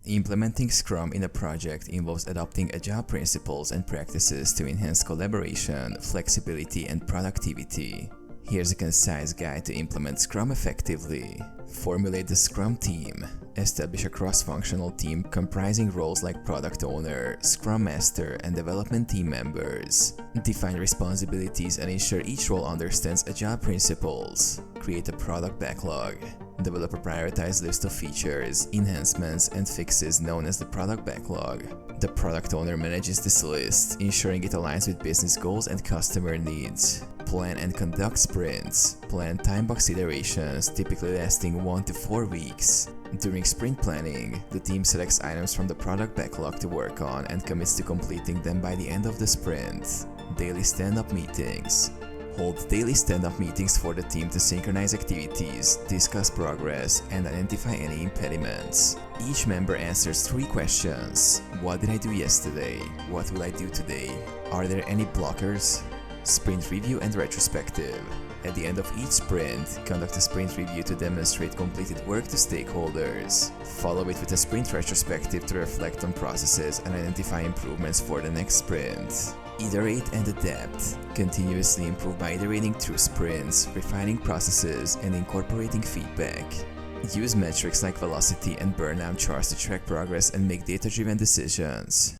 Implementing Scrum in a project involves adopting agile principles and practices to enhance collaboration, flexibility, and productivity. Here's a concise guide to implement Scrum effectively. Formulate the Scrum team. Establish a cross-functional team comprising roles like product owner, Scrum master, and development team members. Define responsibilities and ensure each role understands agile principles. Create a product backlog. Develop a prioritized list of features, enhancements, and fixes known as the product backlog. The product owner manages this list, ensuring it aligns with business goals and customer needs. Plan and conduct sprints. Plan time-box iterations, typically lasting 1 to 4 weeks. During sprint planning, the team selects items from the product backlog to work on and commits to completing them by the end of the sprint. Daily stand-up meetings. Hold daily stand-up meetings for the team to synchronize activities, discuss progress, and identify any impediments. Each member answers 3 questions. What did I do yesterday? What will I do today? Are there any blockers? Sprint review and retrospective. At the end of each sprint, conduct a sprint review to demonstrate completed work to stakeholders. Follow it with a sprint retrospective to reflect on processes and identify improvements for the next sprint. Iterate and adapt. Continuously improve by iterating through sprints, refining processes, and incorporating feedback. Use metrics like velocity and burnout charts to track progress and make data-driven decisions.